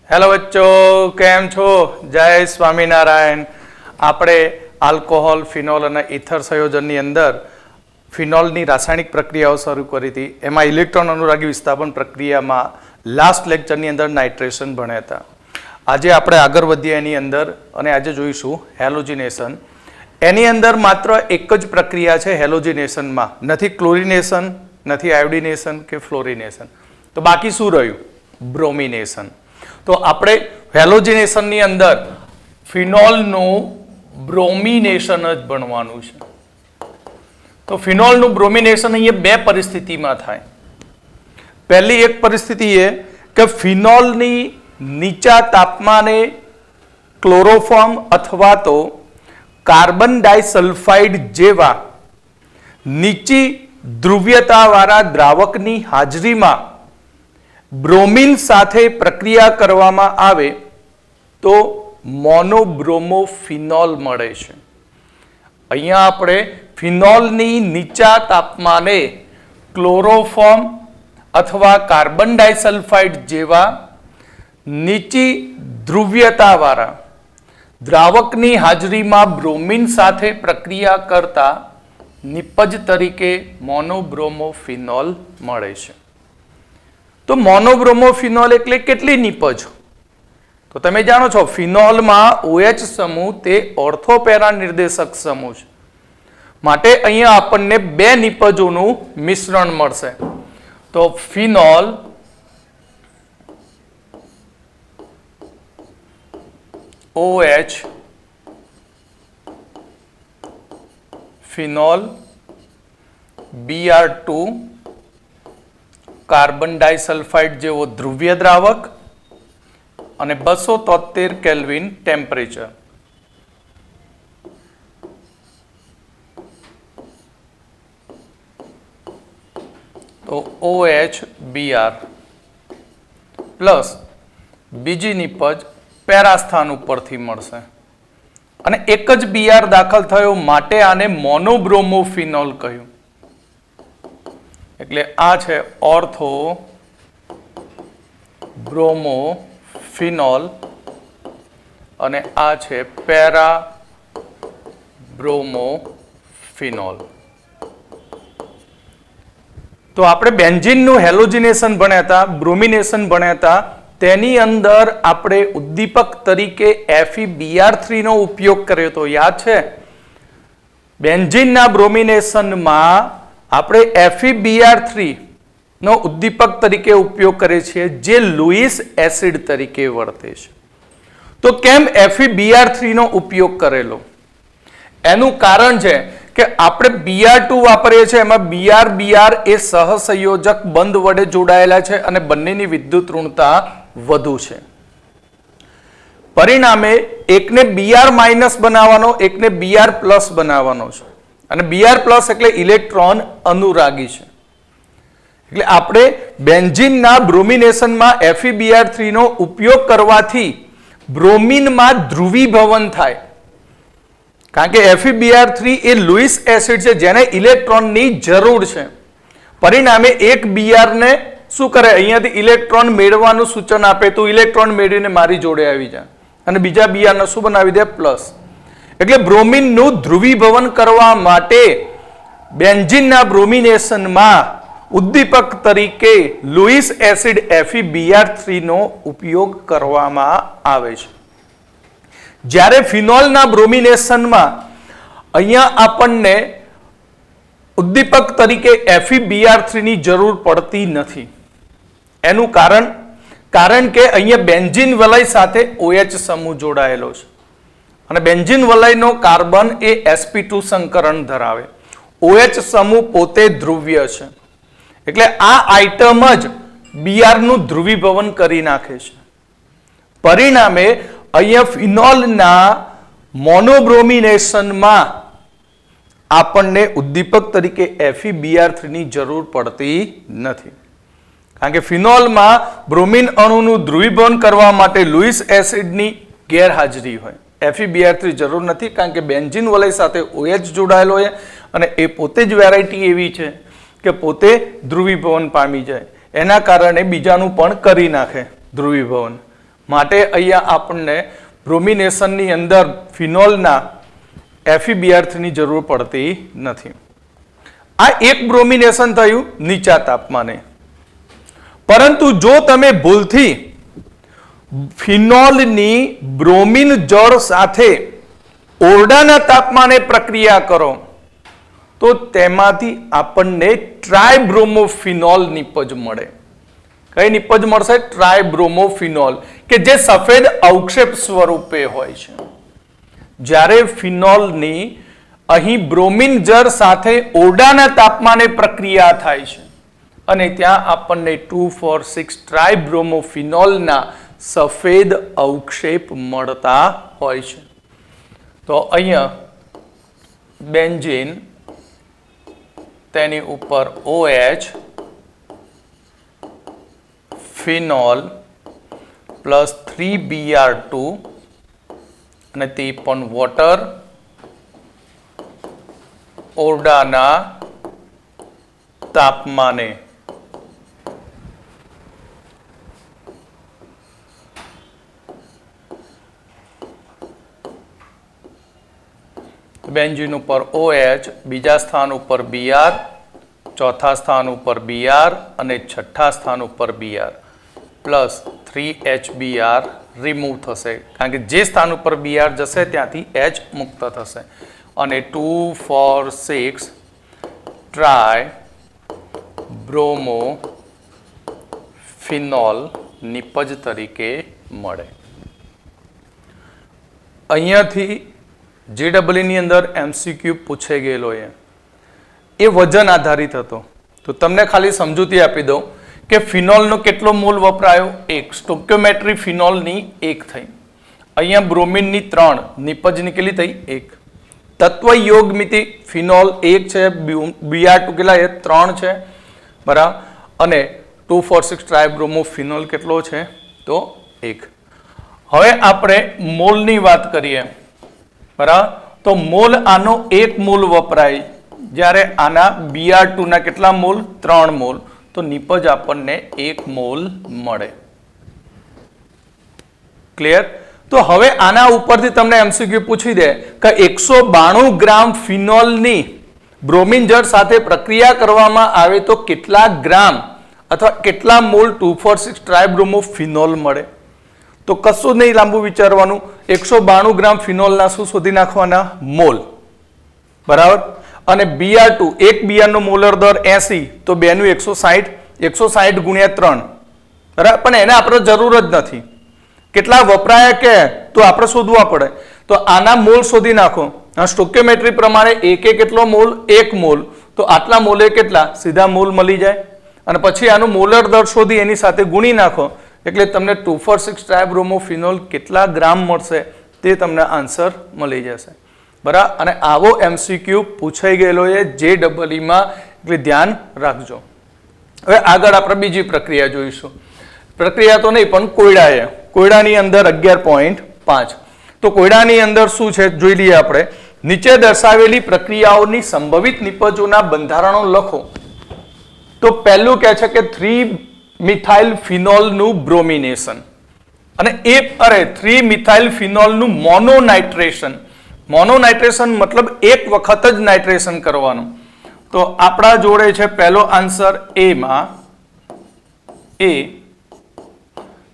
Hello बच्चों, केम छो? जय स्वामीनारायण। આપણે આલ્કોહોલ, ફિનોલ અને ઇથર સંયોજનની અંદર ફિનોલની રાસાયણિક પ્રક્રિયાઓ શરૂ કરી હતી. એમાં ઇલેક્ટ્રોન અનુરાગી વિસ્થાપન પ્રક્રિયામાં લાસ્ટ લેક્ચરની અંદર નાઇટ્રેશન ભણ્યા હતા. આજે આપણે આગળ વધીએ એની અંદર અને આજે જોઈશું હેલોજિનેશન. એની અંદર માત્ર એક જ પ્રક્રિયા છે હેલોજિનેશનમાં, નથી ક્લોરિનેશન, નથી આયોડિનેશન કે ફ્લોરિનેશન. તો બાકી શું રહ્યું? બ્રોમિનેશન. તો આપણે હેલોજિનેશનની અંદર ફિનોલનું બ્રોમિનેશન જ ભણવાનું છે. તો ફિનોલનું બ્રોમિનેશન અહીંયા બે પરિસ્થિતિમાં થાય. પહેલી એક પરિસ્થિતિ એ કે ફિનોલની નીચા તાપમાને ક્લોરોફોર્મ અથવા તો કાર્બન ડાયસલ્ફાઇડ જેવા નીચી ધ્રુવ્યતાવાળા દ્રાવકની હાજરીમાં બ્રોમિન સાથે પ્રક્રિયા કરવામાં આવે તો મોનોબ્રોમોફિનોલ મળે છે. અહીંયા આપણે ફિનોલની નીચા તાપમાને ક્લોરોફોર્મ અથવા કાર્બન ડાયસલ્ફાઇડ જેવા નીચી ધ્રુવ્યતાવાળા દ્રાવકની હાજરીમાં બ્રોમિન સાથે પ્રક્રિયા કરતા નિપજ તરીકે મોનોબ્રોમોફિનોલ મળે છે. તો મોનોબ્રોમોફિનોલ એટલે કેટલી નિપજ? તો તમે જાણો છો ફિનોલમાં OH સમૂહ તે ઓર્થોપેરા નિર્દેશક સમૂહ છે. માટે અહીંયા આપણને બે નિપજોનું મિશ્રણ મળશે. તો phenol OH phenol Br2 carbon disulphide જેવો ધ્રુવ્ય દ્રાવક અને 273 કેલ્વિન ટેમ્પરેચર. તો OHBr પ્લસ બીજી નિપજ પેરાસ્થાન ઉપરથી મળશે અને એક જ Br દાખલ થયો માટે આને મોનોબ્રોમોફિનોલ કહ્યું. એટલે આ છે ઓર્થો બ્રોમોફિનોલ અને આ છે પેરા બ્રોમોફિનોલ. તો આપણે બેન્ઝીનનું હેલોજિનેશન ભણ્યા હતા, બ્રોમિનેશન ભણ્યા હતા. તેની અંદર આપણે ઉદ્દીપક તરીકે FeBr3 નો ઉપયોગ કર્યો હતો, યાદ છે? બેન્ઝીનના બ્રોમિનેશનમાં આપણે FeBr3 નો ઉદ્દીપક તરીકે ઉપયોગ કરીએ છીએ જે લુઈસ એસિડ તરીકે વર્તે છે. તો કેમ FeBr3 નો ઉપયોગ કરેલો? એનું કારણ છે કે આપણે Br2 વાપરીએ છીએ, એમાં Br એ સહસંયોજક બંધ વડે જોડાયેલા છે અને બંનેની વિદ્યુત ઋણતા વધુ છે. પરિણામે એકને Br- બનાવવાનો, એકને Br+ બનાવવાનો છે. અને Br+ એટલે ઇલેક્ટ્રોન અનુરાગી છે. એટલે આપણે બેન્ઝીનના બ્રોમિનેશનમાં FeBr3 નો ઉપયોગ કરવાથી બ્રોમિનમાં ધ્રુવીભવન થાય. કારણ કે FeBr3 એ લુઈસ એસિડ છે જેને ઇલેક્ટ્રોનની જરૂર છે. પરિણામે એક Br ને શું કરે? અહીંયાથી ઇલેક્ટ્રોન મેળવવાનું સૂચન આપે તો ઇલેક્ટ્રોન મેળવીને મારી જોડે આવી જાય અને બીજા Br ને શું બનાવી દે? પ્લસ. એટલે બ્રોમિનનું ધ્રુવીભવન કરવા માટે બેન્ઝીનના બ્રોમિનેશનમાં ઉદ્દીપક તરીકે લુઈસ એસિડ FeBr3 નો ઉપયોગ કરવામાં આવે છે. જ્યારે ફિનોલના બ્રોમિનેશનમાં અહીંયા આપણને ઉદ્દીપક તરીકે FeBr3 ની જરૂર પડતી નથી. એનું કારણ કે અહીંયા બેન્ઝીન વલય સાથે OH સમૂહ જોડાયેલો છે અને બેન્ઝીન વલયનો કાર્બન એ sp2 સંકરણ ધરાવે. OH સમૂહ પોતે ધ્રુવ્ય છે. એટલે આ આઇટમ જ Br નું ધ્રુવીભવન કરી નાખે છે. પરિણામે અહીંયા ફિનોલના મોનોબ્રોમિનેશનમાં આપણને ઉદ્દીપક તરીકે FeBr3 ની જરૂર પડતી નથી. કારણ કે ફિનોલમાં બ્રોમિન અણુનું ધ્રુવીભવન કરવા માટે લુઈસ એસિડની ગેરહાજરી હોય. FeBr3 જરૂર નથી કારણ કે બેન્ઝીન વલય સાથે OH જોડાયેલો હોય અને એ પોતે જ વેરાયટી એવી છે કે પોતે ધ્રુવીભવન પામી જાય. એના કારણે બીજાનું પણ કરી નાખે ધ્રુવીભવન. માટે અહીંયા આપણને બ્રોમિનેશનની અંદર ફિનોલના FeBr3 ની જરૂર પડતી નથી. આ એક બ્રોમિનેશન થયું નીચા તાપમાને. પરંતુ જો તમે ભૂલથી ફિનોલની બ્રોમિન જળ સાથે ઓરડાના તાપમાને પ્રક્રિયા કરો તો તેમાંથી આપણને ટ્રાયબ્રોમોફિનોલ નિપજ મળે. કઈ નિપજ મળશે? ટ્રાયબ્રોમોફિનોલ, કે જે સફેદ અવક્ષેપ સ્વરૂપે હોય છે. જ્યારે ફિનોલની અહીં બ્રોમિન જળ સાથે ઓરડાના તાપમાને પ્રક્રિયા થાય છે અને ત્યાં આપણને 2,4,6 ટ્રાયબ્રોમોફિનોલના સફેદ અવક્ષેપ મળતા હોય છે. તો અહીંયા બેન્ઝીન, તેની ઉપર OH, ફિનોલ પ્લસ 3Br2 અને તે પણ વોટર ઓરડાના તાપમાને. બેન્ઝીન ઉપર OH, બીજા સ્થાન ઉપર Br, ચોથા સ્થાન ઉપર Br અને છઠ્ઠા સ્થાન ઉપર Br પ્લસ 3HBr રિમૂવ થશે, કારણ કે જે સ્થાન ઉપર Br જશે ત્યાંથી H મુક્ત થશે અને 2,4,6 ટ્રાય બ્રોમોફિનોલ નિપજ તરીકે મળે. અહીંયાથી JEE ની અંદર MCQ પૂછાઈ ગયેલો એ વજન આધારિત હતો. તો તમને ખાલી સમજૂતી આપી દઉં કે ફિનોલનો કેટલો મોલ વપરાયો? 1. સ્ટોક્યોમેટ્રી ફિનોલની 1 થઈ. અહીંયા બ્રોમિનની 3, નિપજની કેટલી થઈ? 1. તત્વ યોગ મિતિ ફિનોલ 1 છે, Br2 કેટલા છે? 3 છે, બરાબર. અને 2,4,6 ટ્રાયબ્રોમોફિનોલ કેટલો છે? તો 1. હવે આપણે મોલની વાત કરીએ, બરાબર. તો મોલ આનો 1 મોલ વપરાય, જ્યારે આના Br2 ના કેટલા મોલ? 3 મોલ. તો નિપજ આપણને 1 મોલ મળે. ક્લિયર? તો હવે આના ઉપરથી તમને MCQ પૂછી દે કે 192 ગ્રામ ફિનોલની બ્રોમિન જળ સાથે પ્રક્રિયા કરવામાં આવે તો કેટલા ગ્રામ અથવા કેટલા મોલ 2,4,6 ટ્રાયબ્રોમોફિનોલ મળે? તો કશું નહીં લાંબુ વિચારવાનું, 192 ગ્રામ ફિનોલના શું શોધી નાખવાના? મોલ, બરાબર. અને Br2, એક Br નો મોલર દર 80, તો 2 નું 160, 160 ગુણ્યા 3, બરાબર. પણ એને આપણે જરૂર જ નથી. કેટલા વપરાયા કે તો આપણે શોધવા પડે. તો આના મોલ શોધી નાખો. સ્ટોક્યોમેટ્રી પ્રમાણે એકે કેટલો મોલ? 1 મોલ. તો આટલા મોલે કેટલા? સીધા મોલ મળી જાય. અને પછી આનું મોલર દર શોધી એની સાથે ગુણી નાખો એટલે તમને 2,4,6 ટ્રાયબ્રોમોફિનોલ કેટલા ગ્રામ મળશે તે તમને આન્સર મળી જશે, બરાબર. અને આવો MCQ પૂછાઈ ગયેલો છે JEE માં, એટલે ધ્યાન રાખજો. હવે આગળ આપણે બીજી પ્રક્રિયા જોઈશું. પ્રક્રિયા તો નહીં પણ કોયડા છે. કોયડાની અંદર 11.5. તો કોયડાની અંદર શું છે જોઈ લઈએ આપણે. નીચે દર્શાવેલી પ્રક્રિયાઓની સંભવિત નિપજોના બંધારણો લખો. તો પહેલું કહે છે કે 3-મિથાઇલ ફિનોલનું બ્રોમિનેશન અને 3-મિથાઇલ ફિનોલનું મોનોનાઇટ્રેશન. મોનોનાઇટ્રેશન મતલબ એક વખત જ નાઇટ્રેશન કરવાનું. તો આપણા જોડે છે પહેલો આન્સર A માં A,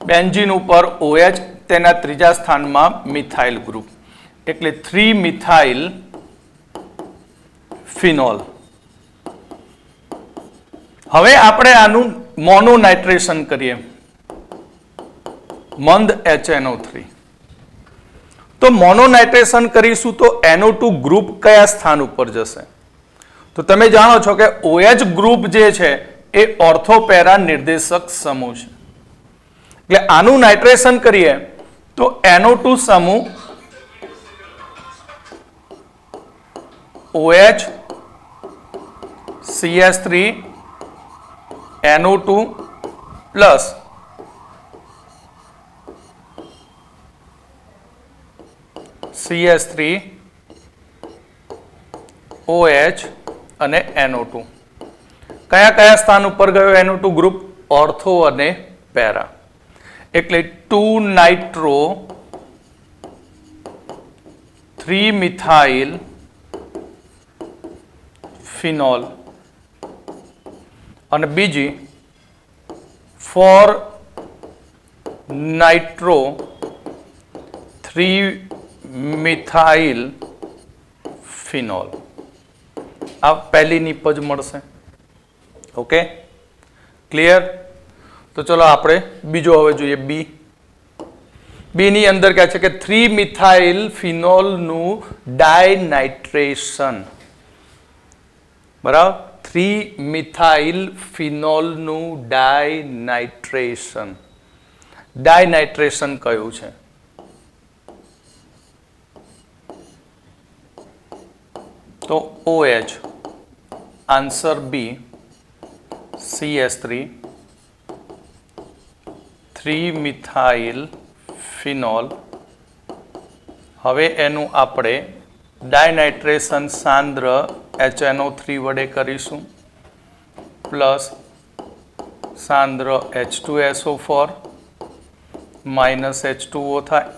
બેન્ઝીન ઉપર OH, તેના ત્રીજા સ્થાનમાં મિથાઇલ ગ્રુપ, એટલે 3-મિથાઇલ ફિનોલ. હવે આપણે આનું મોનોનાઇટ્રેશન કરીએ, મંદ HNO3. તો મોનોનાઇટ્રેશન કરીશું તો NO2 ગ્રુપ કયા સ્થાન ઉપર જશે? તો તમે જાણો છો કે OH ગ્રુપ જે છે એ ઓર્થોપેરા નિર્દેશક સમૂહ છે. એટલે આનું નાઇટ્રેશન કરીએ તો NO2 સમૂહ OH, CS3, NO2 plus CS3, OH અને NO2. કયા કયા સ્થાન ઉપર ગયો NO2 ગ્રુપ? ઓર્થો અને પેરા. એટલે 2 નાઇટ્રો 3 મિથાઇલ ફિનોલ અને બીજી 4 નાઇટ્રો 3 મિથાઇલ ફિનોલ. આ પહેલી નિપજ મળશે. Okay, clear? તો ચલો આપણે બીજો હવે જોઈએ. બી ની અંદર કહે છે કે 3 મિથાઇલ ફિનોલ નું ડાયનાઇટ્રેશન. બરાબર, 3 મિથાઇલ ફિનોલ નું ડાયનાઇટ્રેશન. ડાયનાઇટ્રેશન કયું છે? તો OH. Answer B, CS3 3 methyl phenol. હવે એનું આપણે ડાયનાઇટ્રેશન સાંદ્ર HNO3 વડે કરીશું પ્લસ સાંદ્ર H2SO4 માઇનસ H2O થાય.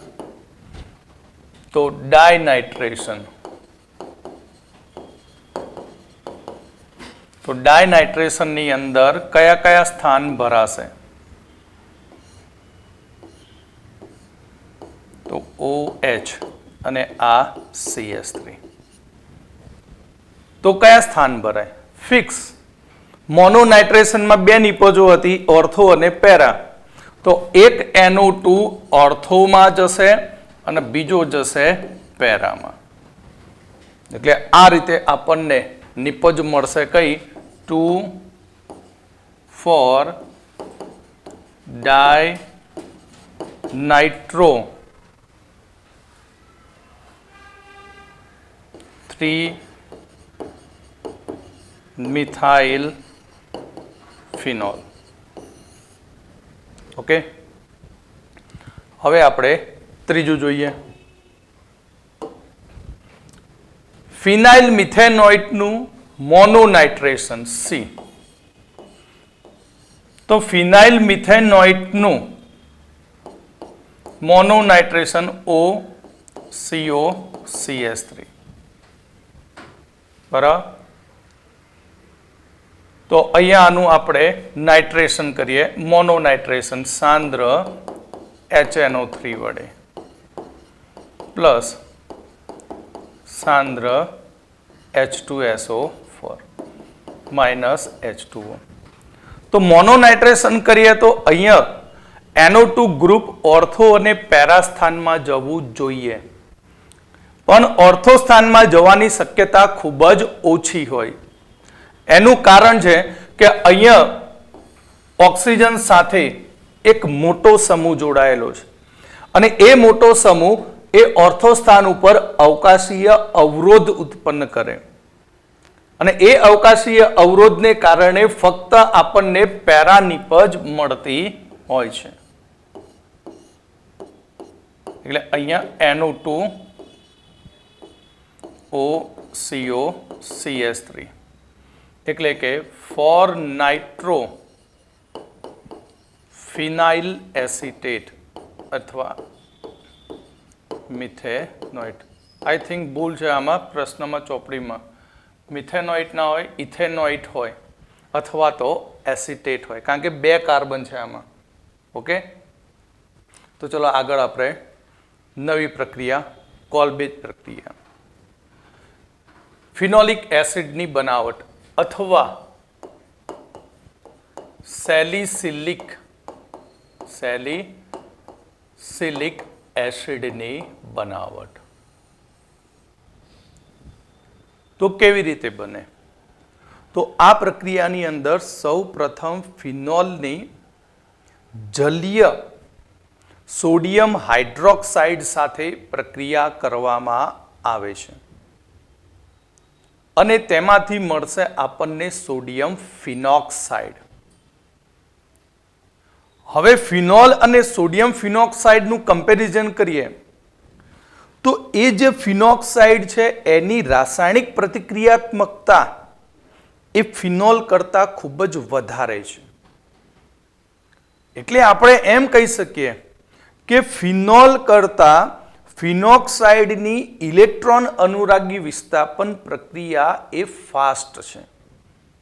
તો ડાયનાઇટ્રેશન. તો ડાયનાઇટ્રેશનની અંદર કયા કયા સ્થાન ભરાશે? તો OH અને આ CS3. તો કયા સ્થાન ભરાય? ફિક્સ. મોનોનાઇટ્રેશનમાં બે નિપજો હતી, ઓર્થો અને પેરા. તો એક NO2 ઓર્થોમાં જશે અને બીજો જશે પેરામાં. એટલે આ રીતે આપણને નિપજ મળશે કઈ? 2 4 ડાયનાઇટ્રો 3 મિથાઇલ ફિનોલ. ઓકે, હવે આપણે ત્રીજું જોઈએ. ફિનાઇલ મિથેનોઇટનું મોનોનાઇટ્રેશન સી. તો ફિનાઇલ મિથેનોઇટનું મોનોનાઇટ્રેશન OCOCS3. બરાબર. તો અહીંયા આનું આપણે નાઇટ્રેશન કરીએ, મોનોનાઇટ્રેશન સાંદ્ર HNO3 વડે પ્લસ સાંદ્ર H2SO4 માઇનસ H2O. તો મોનોનાઇટ્રેશન કરીએ તો અહીંયા NO2 ગ્રુપ ઓર્થો અને પેરા સ્થાનમાં જવું જોઈએ, પણ ઓર્થો સ્થાનમાં જવાની શક્યતા ખૂબ જ ઓછી હોય. એનું કારણ છે કે અહીંયા ઓક્સિજન સાથે એક મોટો સમૂહ જોડાયેલો છે અને એ મોટો સમૂહ એ ઓર્થો સ્થાન ઉપર અવકાશીય અવરોધ ઉત્પન્ન કરે અને એ અવકાશીય અવરોધને કારણે ફક્ત આપણને પેરા નિપજ મળતી હોય છે. એટલે અહીંયા NO2 OCOCS3 એટલે કે 4 નાઇટ્રો ફિનાઇલ એસિટેટ અથવા મિથેનોઇટ. આઈ થિંક ભૂલ છે આમાં, પ્રશ્નમાં ચોપડીમાં મિથેનોઇટ ના હોય, ઇથેનોઇટ હોય અથવા તો એસિટેટ હોય, કારણ કે 2 કાર્બન છે આમાં. ઓકે, તો ચલો આગળ આપણે નવી પ્રક્રિયા, કોલ્બેજ પ્રક્રિયા. ફિનોલિક એસિડની બનાવટ અથવા સેલિસિલિક એસિડની બનાવટ. તો કેવી રીતે બને? તો આ પ્રક્રિયાની અંદર સૌ પ્રથમ ફિનોલની જલીય સોડિયમ હાઇડ્રોક્સાઇડ સાથે પ્રક્રિયા કરવામાં આવે છે અને તેમાંથી મળશે આપણને સોડિયમ ફિનોક્સાઇડ. હવે ફિનોલ અને સોડિયમ ફિનોક્સાઇડનું કમ્પેરિઝન કરીએ તો એ જે ફિનોક્સાઇડ છે એની રાસાયણિક પ્રતિક્રિયાત્મકતા એ ફિનોલ કરતાં ખૂબ જ વધારે છે. એટલે આપણે એમ કહી શકીએ કે ફિનોલ કરતા ફિનોક્સાઇડની ઇલેક્ટ્રોન અનુરાગી વિસ્થાપન પ્રક્રિયા એ ફાસ્ટ છે.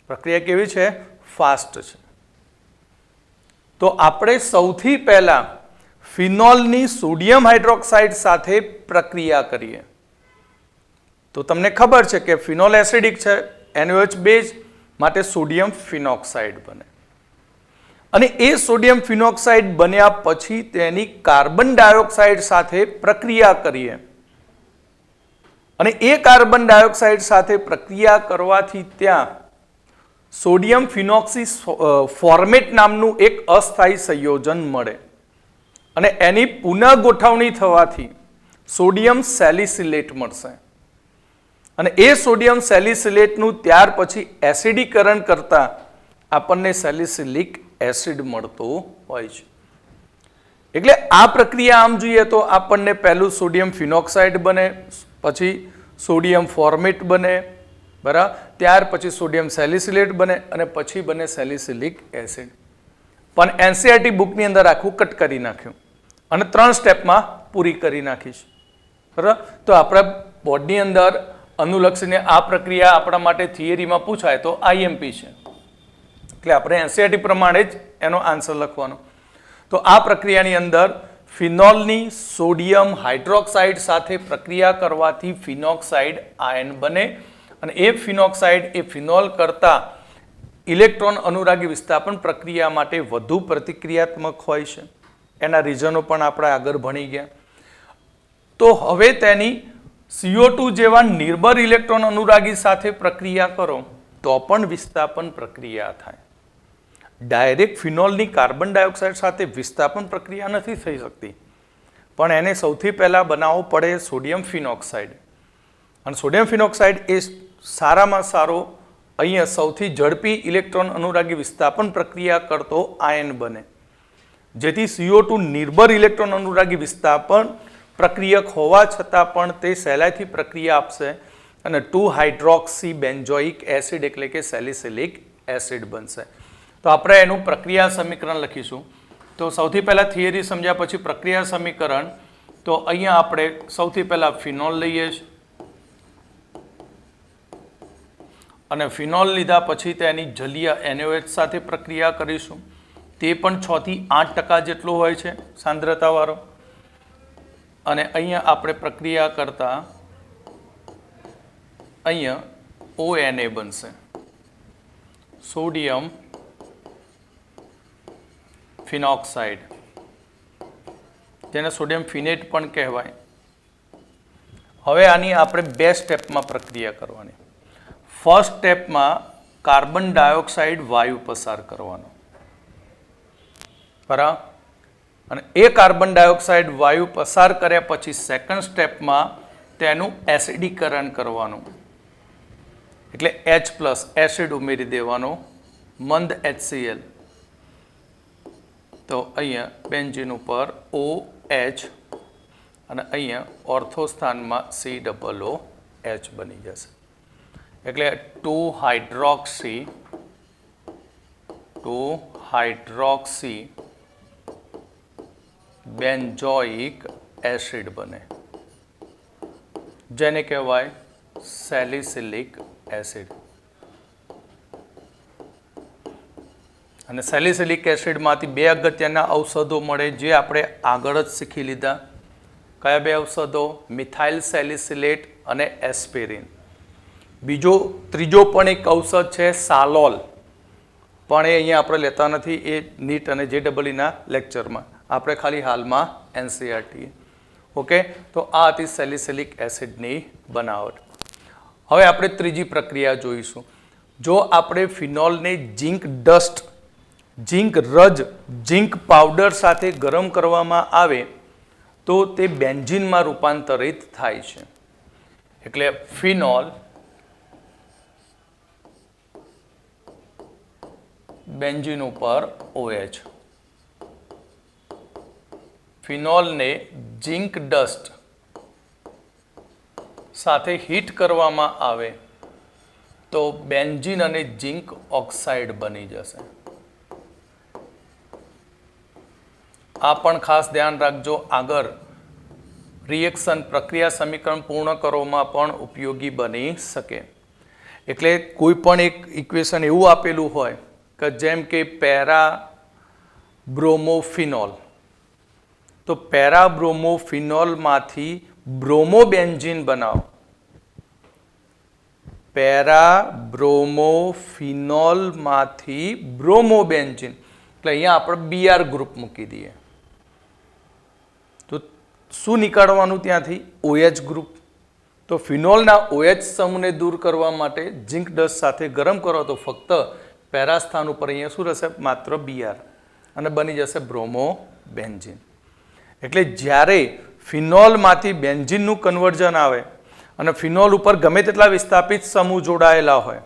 પ્રક્રિયા કેવી છે? ફાસ્ટ છે. તો આપણે સૌથી પહેલા ફિનોલની સોડિયમ હાઇડ્રોક્સાઇડ સાથે પ્રક્રિયા કરીએ. તો તમને ખબર છે કે ફિનોલ એસિડિક છે, NaOH બેઝ, માટે સોડિયમ ફિનોક્સાઇડ બને. અને એ સોડિયમ ફિનોક્સાઇડ બન્યા પછી તેની કાર્બન ડાયોક્સાઇડ સાથે પ્રક્રિયા કરીએ. અને એ કાર્બન ડાયોક્સાઇડ સાથે પ્રક્રિયા કરવાથી ત્યાં સોડિયમ ફિનોક્સી ફોર્મેટ નામનું એક અસ્થાયી સંયોજન મળે. અને એની પુનઃગોઠવણી થવાથી સોડિયમ સેલિસિલેટ મળશે. અને એ સોડિયમ સેલિસિલેટનું ત્યાર પછી એસિડીકરણ કરતા આપણને સેલિસિલિક એસિડ મળતો હોય છે. એટલે આ પ્રક્રિયા આમ જોઈએ તો આપણને પહેલું સોડિયમ ફિનોક્સાઇડ બને, પછી સોડિયમ ફોર્મેટ બને, બરાબર, ત્યાર પછી સોડિયમ સેલિસિલેટ બને અને પછી બને સેલિસિલિક એસિડ. પણ NCERT બુકની અંદર આખું કટ કરી નાખ્યું અને 3 સ્ટેપમાં પૂરી કરી નાખીશ. બરાબર. તો આપણા બોર્ડની અંદર અનુલક્ષીને આ પ્રક્રિયા આપણા માટે થિયરીમાં પૂછાય તો IMP છે. એટલે આપણે NCERT પ્રમાણે જ એનો આન્સર લખવાનો. તો આ પ્રક્રિયાની અંદર ફિનોલની સોડિયમ હાઇડ્રોક્સાઇડ સાથે પ્રક્રિયા કરવાથી ફિનોક્સાઇડ આયન બને અને એ ફિનોક્સાઇડ એ ફિનોલ કરતા ઇલેક્ટ્રોન અનુરાગી વિસ્થાપન પ્રક્રિયા માટે વધુ પ્રતિક્રિયાત્મક હોય છે. એના રીઝનો પણ આપણે આગળ ભણી ગયા. તો હવે તેની CO2 જેવા નિર્બળ ઇલેક્ટ્રોન અનુરાગી સાથે પ્રક્રિયા કરો તો પણ વિસ્થાપન પ્રક્રિયા થાય. ડાયરેક્ટ ફિનોલની કાર્બન ડાયોક્સાઇડ સાથે વિસ્થાપન પ્રક્રિયા નથી થઈ શકતી, પણ એને સૌથી પહેલાં બનાવવો પડે સોડિયમ ફિનોક્સાઇડ. અને સોડિયમ ફિનોક્સાઇડ એ સારામાં સારો અહીંયા સૌથી ઝડપી ઇલેક્ટ્રોન અનુરાગી વિસ્થાપન પ્રક્રિયા કરતો આયન બને, જેથી CO2 નિર્બળ ઇલેક્ટ્રોન અનુરાગી વિસ્થાપન પ્રક્રિયક હોવા છતાં પણ તે સહેલાઈથી પ્રક્રિયા આપશે અને 2-હાઇડ્રોક્સી બેન્ઝોઇક એસિડ એટલે કે સેલિસિલિક એસિડ બનશે. તો આપણે એનું પ્રક્રિયા સમીકરણ લખીશું. તો સૌથી પહેલાં થિયરી સમજ્યા પછી પ્રક્રિયા સમીકરણ. તો અહીંયા આપણે સૌથી પહેલાં ફિનોલ લઈએ છીએ અને ફિનોલ લીધા પછી તેની જલીય NaOH સાથે પ્રક્રિયા કરીશું. તે પણ 6 થી 8% જેટલું હોય છે સાંદ્રતાવાળો. અને અહીંયા આપણે પ્રક્રિયા કરતા અહીંયા ONA બનશે, સોડિયમ ફિનોક્સાઇડ, જેને સોડિયમ ફિનેટ પણ કહેવાય. હવે આની આપણે 2 સ્ટેપમાં પ્રક્રિયા કરવાની. ફર્સ્ટ સ્ટેપમાં કાર્બન ડાયોક્સાઇડ વાયુ પસાર કરવાનો, બરાબર. અને એ કાર્બન ડાયોક્સાઇડ વાયુ પસાર કર્યા પછી સેકન્ડ સ્ટેપમાં તેનું એસિડીકરણ કરવાનું. એટલે H+ એસિડ ઉમેરી દેવાનો, મંદ HCl. તો અહીંયા બેન્ઝીન ઉપર OH અને અહીંયા ઓર્થો સ્થાનમાં COOH બની જશે. એટલે 2-હાઇડ્રોક્સી બેન્ઝોઇક એસિડ બને, જેને કહેવાય સેલિસિલિક એસિડ. અને સેલિસિલિક એસિડમાંથી 2 અગત્યના ઔષધો મળે, જે આપણે આગળ જ શીખી લીધા. કયા 2 ઔષધો? મિથાઇલ સેલિસિલેટ અને એસ્પિરિન. ત્રીજો પણ એક ઔષધ છે સાલોલ, પણ એ અહીંયા આપણે લેતા નથી. એ નીટ અને JEE લેક્ચરમાં આપણે ખાલી હાલમાં NCERT. ઓકે, તો આ હતી સેલિસિલિક એસિડની બનાવટ. હવે આપણે ત્રીજી પ્રક્રિયા જોઈશું. જો આપણે ફિનોલને ઝિંક ડસ્ટ, ઝિંક રજ, ઝિંક પાવડર સાથે ગરમ કરવામાં આવે તો તે બેન્ઝીનમાં રૂપાંતરિત થાય છે. એટલે ફિનોલ બેન્ઝીન ઉપર OH. ફિનોલને ઝિંક ડસ્ટ સાથે હીટ કરવામાં આવે તો બેન્ઝીન અને ઝિંક ઓક્સાઇડ બની જશે. આ પણ ખાસ ધ્યાન રાખજો, આગળ રિએક્શન પ્રક્રિયા સમીકરણ પૂર્ણ કરવામાં પણ ઉપયોગી બની શકે. એટલે કોઈ પણ એક ઇક્વેશન એવું આપેલું હોય કે જેમ કે પેરા બ્રોમોફિનોલ, તો પેરા બ્રોમોફિનોલમાંથી બ્રોમોબેન્ઝીન બનાવો. પેરા બ્રોમોફિનોલમાંથી બ્રોમોબેન્ઝીન, એટલે અહીંયા આપણે બીઆર ગ્રુપ મૂકી દઈએ. તો શું નીકાળવાનું ત્યાંથી? OH group. તો ફિનોલના OH સમૂહને દૂર કરવા માટે ઝીંક ડસ્ટ સાથે ગરમ કરો તો ફક્ત પેરા સ્થાન ઉપર અહીંયા શું રહેશે? માત્ર બીઆર, અને બની જશે બ્રોમોબેન્ઝીન. એટલે જ્યારે ફિનોલમાંથી બેન્ઝીનનું કન્વર્ઝન આવે અને ફિનોલ ઉપર ગમે તેટલા વિસ્થાપિત સમૂહ જોડાયેલા હોય,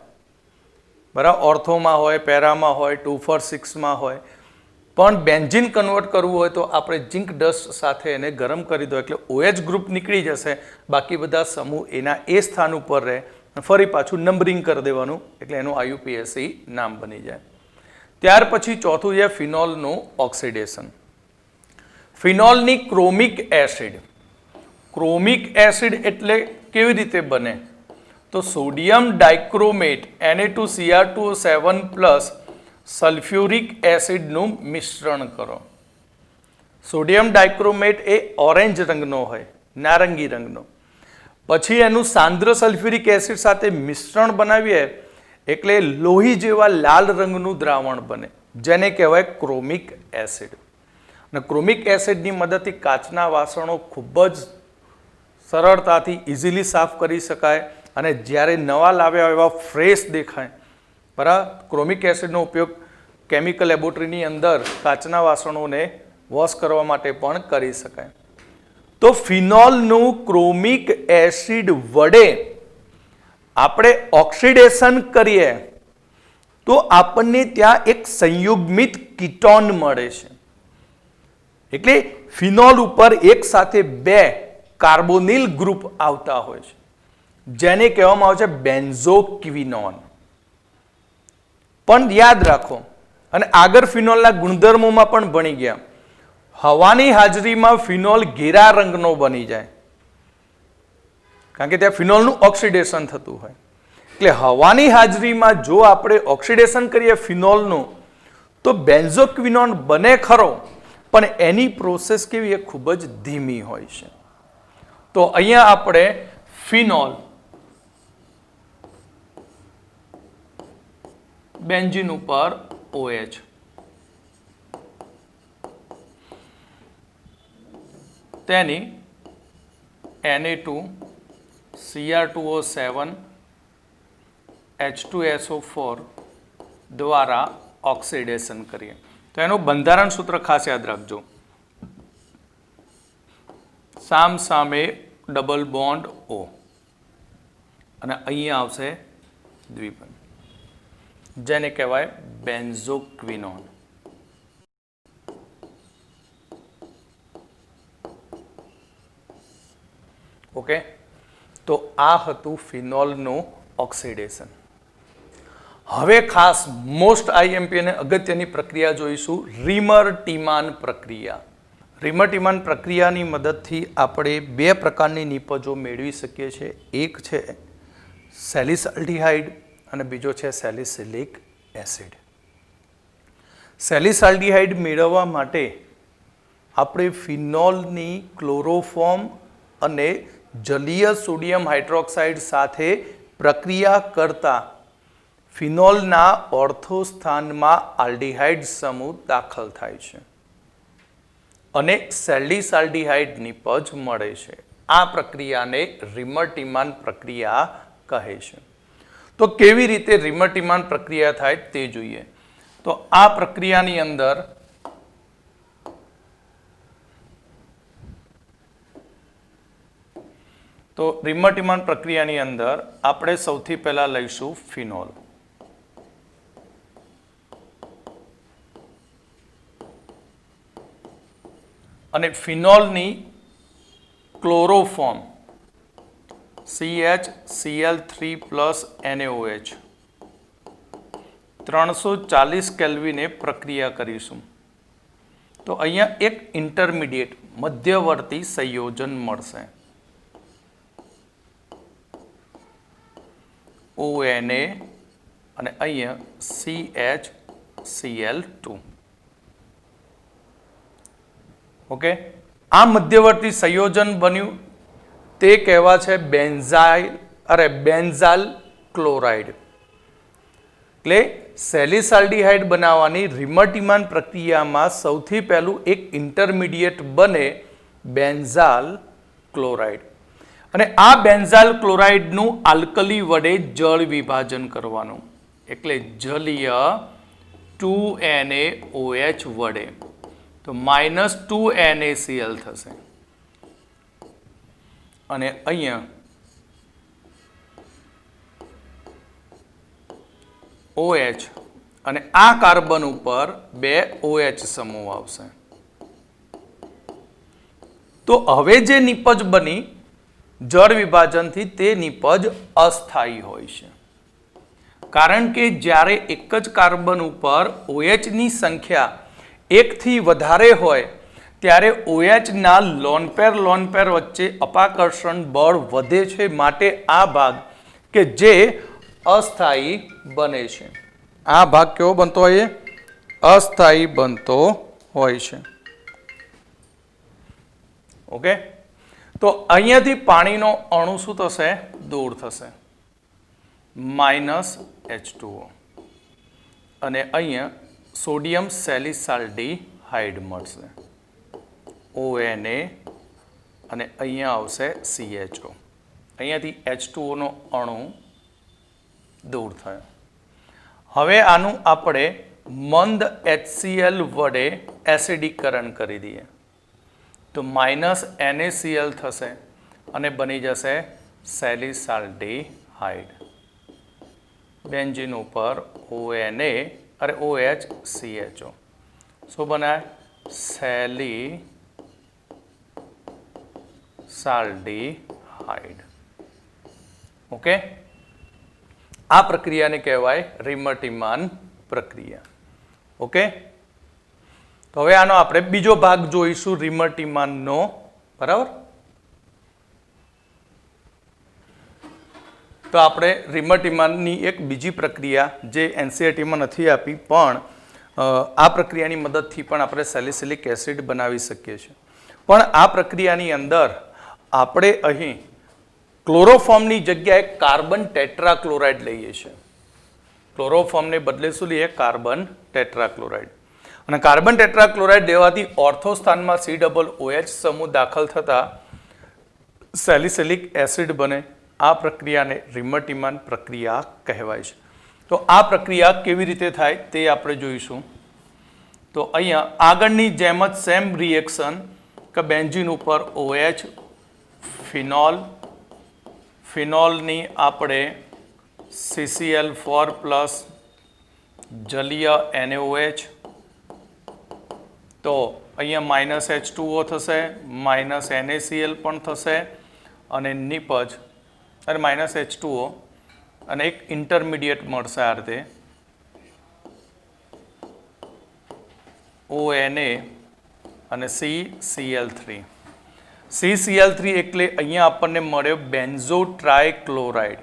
બરાબર, ઓર્થોમાં હોય, પેરામાં હોય, 2,4,6માં હોય, પણ બેન્ઝીન કન્વર્ટ કરવું હોય તો આપણે ઝીંક ડસ્ટ સાથે એને ગરમ કરી દો એટલે OH ગ્રુપ નીકળી જશે, બાકી બધા સમૂહ એના એ સ્થાન ઉપર રહે, ફરી પાછું નંબરિંગ કરી દેવાનું એટલે એનું IUPAC નામ બની જાય. ત્યાર પછી ચોથું છે ફિનોલનું ઓક્સિડેશન. ફિનોલની ક્રોમિક એસિડ. ક્રોમિક એસિડ એટલે કેવી રીતે બને? તો સોડિયમ ડાઇક્રોમેટ Na2Cr2O7 પ્લસ સલ્ફ્યુરિક એસિડનું મિશ્રણ કરો. સોડિયમ ડાઇક્રોમેટ એ ઓરેન્જ રંગનો હોય, નારંગી રંગનો. પછી એનું સાંદ્ર સલ્ફ્યુરિક એસિડ સાથે મિશ્રણ બનાવીએ એટલે લોહી જેવા લાલ રંગનું દ્રાવણ બને, જેને કહેવાય ક્રોમિક એસિડ. અને ક્રોમિક એસિડની મદદથી કાચના વાસણો ખૂબ જ સરળતાથી ઇઝીલી સાફ કરી શકાય અને જ્યારે નવા લાવ્યા એવા ફ્રેશ દેખાય. બરાબર, ક્રોમિક એસિડનો ઉપયોગ કેમિકલ લેબોરેટરીની અંદર કાચના વાસણોને વોશ કરવા માટે પણ કરી શકાય. તો ફિનોલનું ક્રોમિક એસિડ વડે આપણે ઓક્સિડેશન કરીએ તો આપણને ત્યાં એક સંયુગ્મિત કીટોન મળે છે. એટલે ફિનોલ ઉપર એક સાથે બે કાર્બોનિલ ગ્રુપ આવતા હોય છે, જેને કહેવામાં આવે છે બેન્ઝોક્વિનોન. પણ યાદ રાખો, અને આગળ ફિનોલના ગુણધર્મોમાં પણ ભણી ગયા, હવાની હાજરીમાં ફિનોલ ઘેરા રંગનો બની જાય, કારણ કે ત્યાં ફિનોલનું ઓક્સિડેશન થતું હોય. એટલે હવાની હાજરીમાં જો આપણે ઓક્સિડેશન કરીએ ફિનોલનું તો બેન્ઝોક્વિનોન બને ખરો, પણ એની પ્રોસેસ કેવી? એ ખૂબ જ ધીમી હોય છે. તો અહીંયા આપણે ફિનોલ બેન્ઝીન ઉપર OH, તેની Na2Cr2O7 H2SO4 દ્વારા ઓક્સિડેશન કરીએ તો એનું બંધારણ સૂત્ર ખાસ યાદ રાખજો. સામ સામે ડબલ બોન્ડ O અને અહીંયા આવશે દ્વિબંધ, જેને કહેવાય બેન્ઝોક્વિનોન. ઓકે, તો આ હતું ફિનોલનું ઓક્સિડેશન. હવે ખાસ મોસ્ટ IMP અને અગત્યની પ્રક્રિયા જોઈશું, રીમર-ટીમાન પ્રક્રિયા. રીમર-ટીમાન પ્રક્રિયાની મદદથી આપણે બે પ્રકારની નિપજો મેળવી શકીએ છીએ. એક છે સેલિસાલ્ડિહાઇડ અને બીજો છે સેલિસિલિક એસિડ. સેલિસાલ્ડિહાઇડ મેળવવા માટે આપણે ફિનોલની ક્લોરોફોર્મ અને જલીય સોડિયમ હાઇડ્રોક્સાઇડ સાથે પ્રક્રિયા કરતા ફિનોલના ઓર્થો સ્થાનમાં આલ્ડિહાઇડ સમૂહ દાખલ થાય છે અને સેલિસાલ્ડિહાઇડ નિપજ મળે છે. આ પ્રક્રિયાને રીમર-ટીમાન પ્રક્રિયા કહે છે. તો કેવી રીતે રીમર-ટીમાન પ્રક્રિયા થાય તે જોઈએ. તો આ પ્રક્રિયાની અંદર રીમર-ટીમાન પ્રક્રિયાની અંદર આપણે સૌથી પહેલા લઈશું ફિનોલ. અને ફિનોલની ક્લોરોફોર્મ CHCl3+NaOH 340 કેલ્વિને પ્રક્રિયા કરીશું. તો તો અહીંયા એક ઇન્ટરમીડિયેટ મધ્યવર્તી સંયોજન મળશે. ONA અને અહીંયા CHCl2. ઓકે, આ મધ્યવર્તી સંયોજન બન્યું તે કહેવા છે બેન્ઝાલ ક્લોરાઇડ. એટલે સેલિસાલ્ડિહાઇડ બનાવવાની રિમર્ટીમાન પ્રક્રિયામાં સૌથી પહેલું એક ઇન્ટરમીડિયેટ બને બેન્ઝાલ ક્લોરાઇડ. અને આ બેન્ઝાલ ક્લોરાઇડનું આલ્કલી વડે જળ વિભાજન કરવાનું, એટલે જલીય 2NaOH વડે, તો -2NaCl થશે. અને અહીંયા OH અને આ કાર્બન ઉપર 2 OH સમૂહ આવશે. તો હવે જે નિપજ બની જળ વિભાજનથી તે નિપજ અસ્થાયી હોય છે. કારણ કે જ્યારે એક જ કાર્બન ઉપર OH ની સંખ્યા 1 થી વધારે હોય ત્યારે OH ના લોન પેર વચ્ચે અપાકર્ષણ બળ વધે છે. માટે આ ભાગ કે જે અસ્થાયી બને છે, આ ભાગ કેવો બનતો હોય? અસ્થાયી બનતો હોય છે. ઓકે, તો અહીંયાથી પાણીનો અણુ શું થશે? દૂર થશે, -H2O. અને અહીંયા સોડિયમ સેલિસાલ્ડિહાઇડ મળશે, ONA, અને અહીંયા આવશે CHO. અહીંયાથી H2O નો અણુ દૂર થયો. હવે આનું આપણે મંદ HCl વડે એસિડીકરણ કરી દઈએ તો -NaCl થશે અને બની જશે સેલિસાલ્ડિહાઇડ. બેન્ઝીન ઉપર ONA અરે OH CHO. શું બનાય? સેલિસાલ્ડિહાઇડ. ઓકે, આ પ્રક્રિયાને કહેવાય રિમર્ટીમાન પ્રક્રિયા. ઓકે, તો હવે આનો આપણે બીજો ભાગ જોઈશું રિમર્ટીમાનનો. બરાબર, તો આપણે રિમર્ટીમાનની એક બીજી પ્રક્રિયા જે NCERTમાં નથી આપી પણ આ પ્રક્રિયાની મદદથી પણ આપણે સેલિસિલિક એસિડ બનાવી શકીએ છીએ. પણ આ પ્રક્રિયાની અંદર આપણે અહીં ક્લોરોફોર્મની જગ્યાએ કાર્બન ટેટ્રાક્લોરાઇડ લઈએ છીએ. ક્લોરોફોર્મને બદલે શું લઈએ? Carbon tetrachloride. અને કાર્બન ટેટ્રાક્લોરાઇડ લેવાથી ઓર્થો સ્થાનમાં COOH સમૂહ દાખલ થતા સેલિસિલિક એસિડ બને. આ પ્રક્રિયાને રિમર્ટીમાન પ્રક્રિયા કહેવાય છે. તો આ પ્રક્રિયા કેવી રીતે થાય તે આપણે જોઈશું. તો અહીંયા આગળની જેમ જ સેમ રિએક્શન કે બેન્ઝીન ઉપર OH, ફિનોલની આપણે CCl4+ જલીય NaOH, તો અહીંયા -H2O થશે, -NaCl પણ થશે અને નિપજ અને -H2O અને એક ઇન્ટરમીડિયેટ મળશે આ રીતે ONA અને CCl3. CCl3 એટલે અહીંયા આપણને મળ્યો બેન્ઝો ટ્રાયક્લોરાઇડ.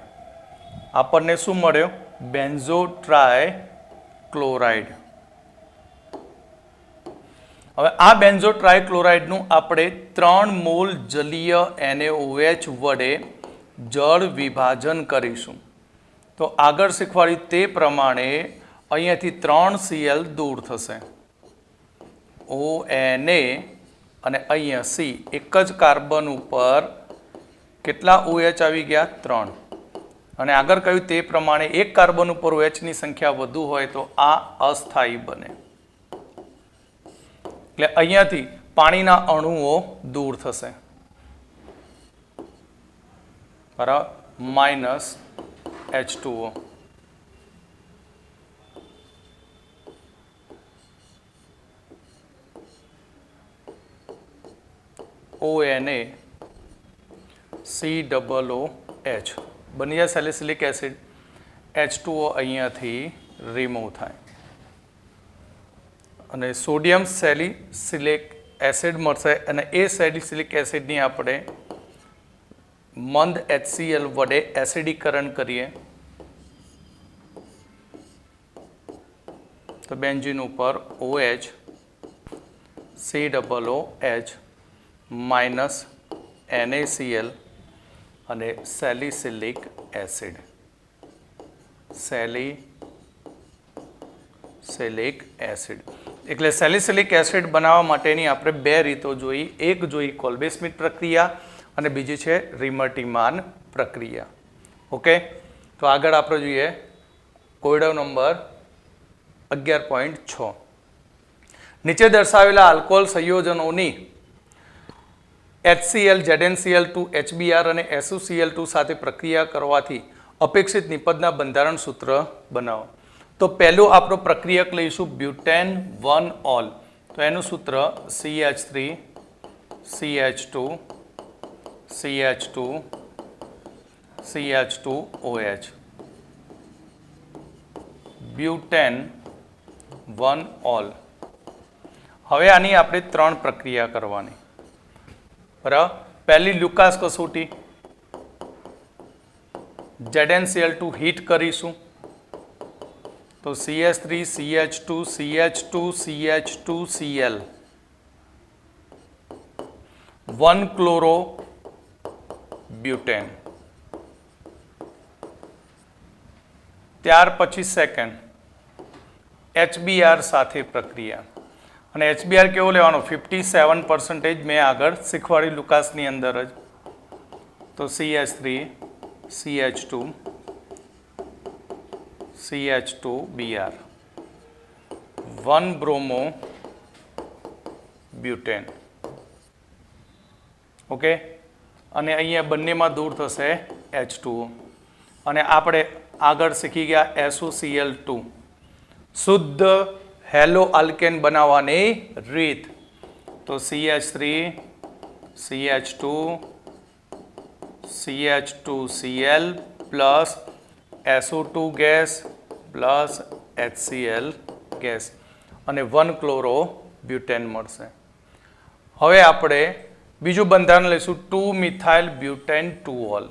આપણને શું મળ્યો? બેન્ઝો ટ્રાયક્લોરાઇડ. હવે આ બેન્ઝો ટ્રાયક્લોરાઇડનું આપણે 3 મોલ જલીય NaOH વડે જળ વિભાજન કરીશું. તો આગળ શીખવાડ્યું તે પ્રમાણે અહીંયાથી 3 Cl દૂર થશે, ONA અને અહીંયા C. એક જ કાર્બન ઉપર કેટલા OH આવી ગયા? 3. અને આગળ કહ્યું તે પ્રમાણે એક કાર્બન ઉપર OH ની સંખ્યા વધુ હોય તો આ અસ્થાયી બને. એટલે અહીંયાથી પાણીના અણુઓ દૂર થશે, બરાબર, -H2O. ONA COOH બની જાય સેલિસિલિક એસિડ. H2O અહીંયાથી રિમૂવ થાય અને સોડિયમ સેલિસિલિક એસિડ મળશે અને એ સેલિસિલિક એસિડની આપણે મંદ HCl વડે એસિડીકરણ કરીએ તો બેન્ઝીન ઉપર OH COOH માઇનસ NaCl અને સેલિસિલિક એસિડ સેલિસિલિક એસિડ એટલે સેલિસિલિક એસિડ બનાવવા માટેની આપણે બે રીતો જોઈ. એક જોઈ કોલ્બે-સ્મિથ પ્રક્રિયા અને બીજી છે રિમર્ટીમાન પ્રક્રિયા. ઓકે, તો આગળ આપણે જોઈએ કોયડો નંબર 11.6. નીચે દર્શાવેલા આલ્કોહોલ સંયોજનોની HCl, ZnCl2, HBr અને SuCl2 સાથે પ્રક્રિયા કરવાથી અપેક્ષિત નિપજના બંધારણ સૂત્ર બનાવો. તો પહેલું આપણો પ્રક્રિયક લઈશું બ્યુટેન 1-ઓલ. તો એનું સૂત્ર CH3 CH2 CH2 CH2OH. Butane 1-ઓલ. હવે આની આપણે ત્રણ પ્રક્રિયા કરવાની. બરાબર, પહેલી લુકાસ કસોટી ZnCl2 હીટ કરીશું તો CH3 CH2 CH2 CH2Cl 1 chloro butane. ત્યાર પછી સેકન્ડ HBr સાથે પ્રક્રિયા અને HBr કેવો લેવાનો 57% મેં આગળ શીખવાડી લુકાસની અંદર જ. તો CH3 CH2 CH2Br 1 bromo butane. Okay, અને અહીંયા બંનેમાં દૂર થશે H2O અને આપણે આગળ શીખી ગયા SuCl2 શુદ્ધ હેલો આલ્કેન બનાવવાની રીત. તો CH3 CH2 CH2Cl plus SO2 gas plus HCl gas અને 1 ક્લોરો બ્યુટેન મળશે. હવે આપણે બીજું બંધારણ લઈશું 2-મિથાઇલ બ્યુટેન 2-ઓલ.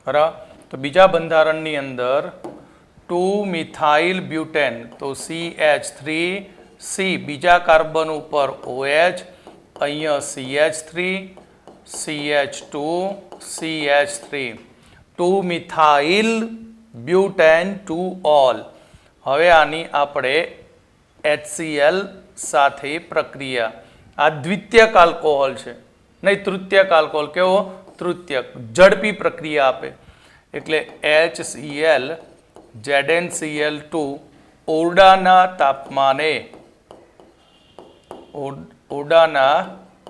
બરાબર, તો બીજા બંધારણની અંદર 2-મિથાઇલ બ્યુટેન તો CH3C બીજા કાર્બન ઉપર OH અહીંયા CH3 CH2 CH3 2-મિથાઇલ બ્યુટેન 2-ઓલ. હવે આની આપણે HCl સાથે પ્રક્રિયા. આ દ્વિતીયક આલ્કોહોલ છે, નહીં તૃતીયક આલ્કોહોલ. કેવો? તૃતીયક, ઝડપી પ્રક્રિયા આપે. એટલે HCl ZnCl2 ઓરડાના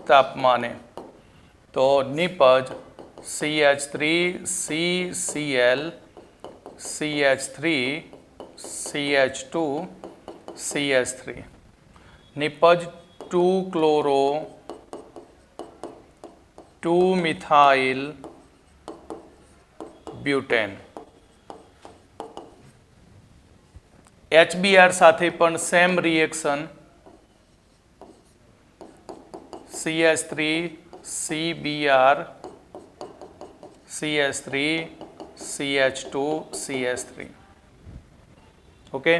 તાપમાને તો નિપજ CH3CCl CH3 CH2 CH3 નિપજ 2 ક્લોરો 2-મિથાઇલ બ્યુટેન. HBr સાથે પણ same reaction CH3 CBr CH3 CH2 CH3. Okay,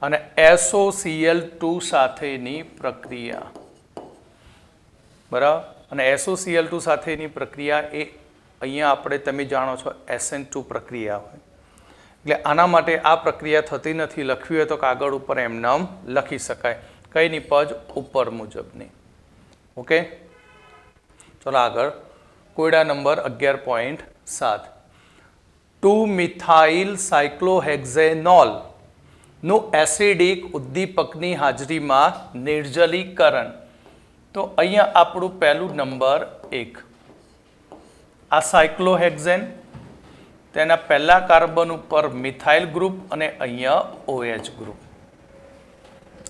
અને SOCl2 સાથેની પ્રક્રિયા. બરાબર, અને SOCl2 સાથેની પ્રક્રિયા એ અહીંયા આપણે તમે જાણો છો SN2 પ્રક્રિયા હોય. એટલે આના માટે આ પ્રક્રિયા થતી નથી. લખવી હોય તો કાગળ ઉપર એમનામ લખી શકાય. કઈ નિપજ? ઉપર મુજબની. ઓકે, ચલો આગળ કોયડા નંબર 11.7. 2-મિથાઇલ સાયક્લોહેક્ઝેનોલ નું એસિડિક ઉદ્દીપકની હાજરીમાં નિર્જલીકરણ. તો અહીંયા આપણું પહેલું નંબર 1 આ સાયક્લોહેક્ઝેન, તેના પહેલા કાર્બન ઉપર મિથાઇલ ગ્રુપ અને અહીંયા OH ગ્રુપ.